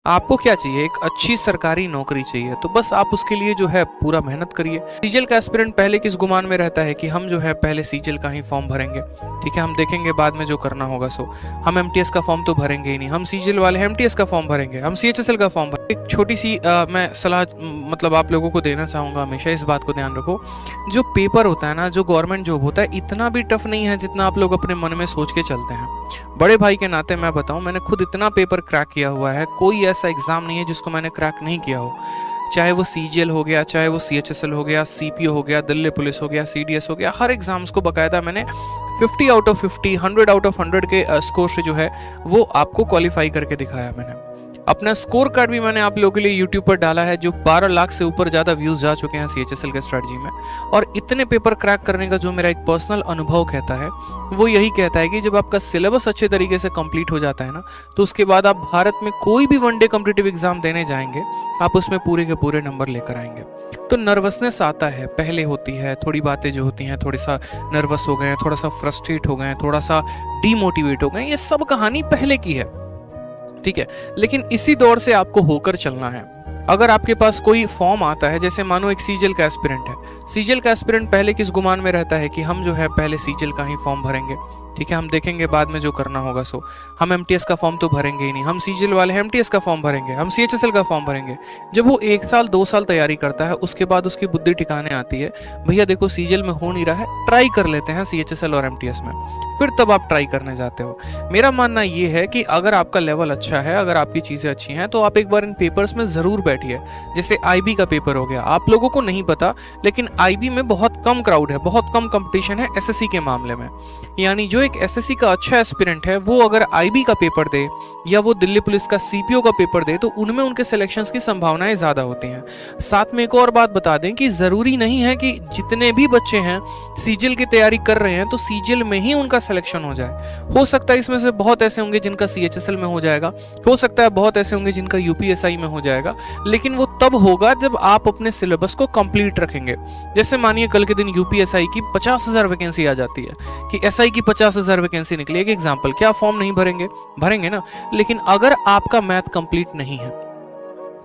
आपको क्या चाहिए? एक अच्छी सरकारी नौकरी चाहिए, तो बस आप उसके लिए जो है पूरा मेहनत करिए। सीजीएल का एस्पिरेंट पहले किस गुमान में रहता है कि हम जो है पहले सीजीएल का ही फॉर्म भरेंगे, ठीक है, हम देखेंगे बाद में जो करना होगा सो। हम एमटीएस का फॉर्म तो भरेंगे ही नहीं, हम सीजीएल वाले एमटीएस का फॉर्म भरेंगे, हम सीएचएसएल का फॉर्म भरेंगे। एक छोटी सी मैं सलाह मतलब आप लोगों को देना चाहूँगा, हमेशा इस बात को ध्यान रखो, जो पेपर होता है ना, जो गवर्नमेंट जॉब होता है, इतना भी टफ नहीं है जितना आप लोग अपने मन में सोच के चलते हैं। बड़े भाई के नाते मैं बताऊं, मैंने खुद इतना पेपर क्रैक किया हुआ है, कोई ऐसा एग्जाम नहीं है जिसको मैंने क्रैक नहीं किया हो। चाहे वो सीजीएल हो गया, चाहे वो सीएचएसएल हो गया, सीपीओ हो गया, दिल्ली पुलिस हो गया, सीडीएस हो गया, हर एग्जाम्स को बकायदा मैंने 50 आउट ऑफ 50, 100 आउट ऑफ 100 के स्कोर से जो है वो आपको क्वालिफाई करके दिखाया मैंने। अपना स्कोर कार्ड भी मैंने आप लोगों के लिए यूट्यूब पर डाला है, जो 12 लाख से ऊपर ज़्यादा व्यूज़ जा चुके हैं सीएचएसएल के स्ट्रेटजी में। और इतने पेपर क्रैक करने का जो मेरा एक पर्सनल अनुभव कहता है, वो यही कहता है कि जब आपका सिलेबस अच्छे तरीके से कंप्लीट हो जाता है ना, तो उसके बाद आप भारत में कोई भी वनडे कॉम्पिटिटिव एग्जाम देने जाएंगे, आप उसमें पूरे के पूरे नंबर लेकर आएंगे। तो नर्वसनेस आता है, पहले होती है, थोड़ी बातें जो होती हैं, थोड़ी सा नर्वस हो गए, थोड़ा सा फ्रस्ट्रेट हो गए, थोड़ा सा डीमोटिवेट हो गए, ये सब कहानी पहले की है, ठीक है। लेकिन इसी दौर से आपको होकर चलना है। अगर आपके पास कोई फॉर्म आता है, जैसे मानो एक सीजीएल का एस्पिरेंट है, सीजीएल का एस्पिरेंट पहले किस गुमान में रहता है कि हम जो है पहले सीजीएल का ही फॉर्म भरेंगे, ठीक है, हम देखेंगे बाद में जो करना होगा सो। हम एमटीएस का फॉर्म तो भरेंगे ही नहीं, हम सीजीएल वाले एमटीएस का फॉर्म भरेंगे, हम सीएचएसएल का फॉर्म भरेंगे। जब वो 1 साल 2 साल तैयारी करता है, उसके बाद उसकी बुद्धि ठिकाने आती है, भैया देखो सीजीएल में हो नहीं रहा है, ट्राई कर लेते हैं सीएचएसएल और एमटीएस में, फिर तब आप ट्राई करने जाते हो। मेरा मानना ये है कि अगर आपका लेवल अच्छा है, अगर आपकी चीज़ें अच्छी हैं, तो आप एक बार इन पेपर्स में ज़रूर बैठिए। जैसे आईबी का पेपर हो गया, आप लोगों को नहीं पता, लेकिन आईबी में बहुत कम क्राउड है, बहुत कम कंपटीशन है एसएससी के मामले में। यानी जो एक एसएससी का अच्छा एस्पिरेंट है, वो अगर आईबी का पेपर दे या वो दिल्ली पुलिस का सीपीओ का पेपर दे, तो उनमें उनके सिलेक्शंस की संभावनाएं ज़्यादा होती हैं। साथ में एक और बात बता दें कि ज़रूरी नहीं है कि जितने भी बच्चे हैं सीजीएल की तैयारी कर रहे हैं तो सीजीएल में ही उनका सिलेक्शन हो जाए। हो सकता है इसमें से बहुत ऐसे होंगे जिनका सीएचएसएल में हो जाएगा, हो सकता है बहुत ऐसे होंगे जिनका यूपीएसआई में हो जाएगा, लेकिन वो तब होगा जब आप अपने सिलेबस को कंप्लीट रखेंगे। जैसे मानिए कल के दिन यूपीएसआई की 50,000 वैकेंसी आ जाती है कि एसआई की 50,000 वैकेंसी निकली, एक एग्जाम्पल, क्या फॉर्म नहीं भरेंगे? भरेंगे ना। लेकिन अगर आपका मैथ कंप्लीट नहीं है,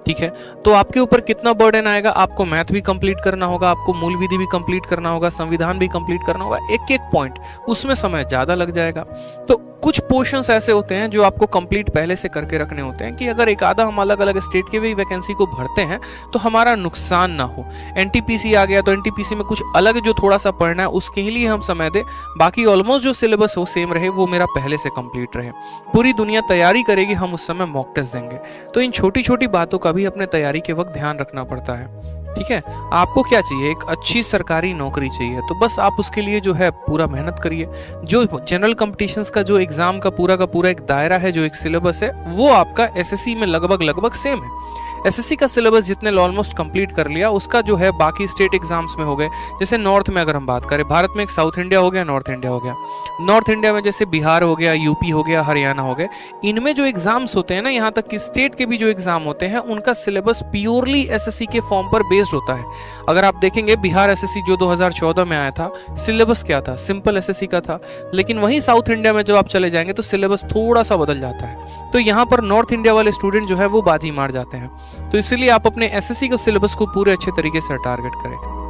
ठीक है, तो आपके ऊपर कितना बर्डन आएगा? आपको मैथ भी कंप्लीट करना होगा, आपको मूल विधि भी कंप्लीट करना होगा, संविधान भी कंप्लीट करना होगा, एक एक पॉइंट, उसमें समय ज्यादा लग जाएगा। तो कुछ पोर्शंस ऐसे होते हैं जो आपको कंप्लीट पहले से करके रखने होते हैं कि अगर एक आधा हम अलग अलग स्टेट के भी वैकेंसी को भरते हैं तो हमारा नुकसान ना हो। एनटीपीसी आ गया तो एनटीपीसी में कुछ अलग जो थोड़ा सा पढ़ना है उसके लिए हम समय दें, बाकी ऑलमोस्ट जो सिलेबस हो सेम रहे, वो मेरा पहले से कंप्लीट रहे। पूरी दुनिया तैयारी करेगी, हम उस समय मॉक टेस्ट देंगे। तो इन छोटी छोटी बातों का भी अपने तैयारी के वक्त ध्यान रखना पड़ता है, ठीक है। आपको क्या चाहिए? एक अच्छी सरकारी नौकरी चाहिए, तो बस आप उसके लिए जो है पूरा मेहनत करिए। जो जनरल कॉम्पिटिशन्स का जो एग्जाम का पूरा एक दायरा है, जो एक सिलेबस है, वो आपका एसएससी में लगभग सेम है। एसएससी का सिलेबस जितने ऑलमोस्ट कंप्लीट कर लिया, उसका जो है बाकी स्टेट एग्जाम्स में हो गए। जैसे नॉर्थ में अगर हम बात करें, भारत में एक साउथ इंडिया हो गया, नॉर्थ इंडिया हो गया। नॉर्थ इंडिया में जैसे बिहार हो गया, यूपी हो गया, हरियाणा हो गए। इनमें जो एग्जाम्स होते हैं ना, यहाँ तक कि स्टेट के भी जो एग्जाम होते हैं, उनका सिलेबस प्योरली एसएससी के फॉर्म पर बेस्ड होता है। अगर आप देखेंगे बिहार एसएससी जो 2014 में आया था, सिलेबस क्या था? सिंपल एसएससी का था। लेकिन वहीं साउथ इंडिया में जब आप चले जाएंगे तो सिलेबस थोड़ा सा बदल जाता है। तो यहाँ पर नॉर्थ इंडिया वाले स्टूडेंट जो है वो बाजी मार जाते हैं। तो इसलिए आप अपने एसएससी के सिलेबस को पूरे अच्छे तरीके से टारगेट करें।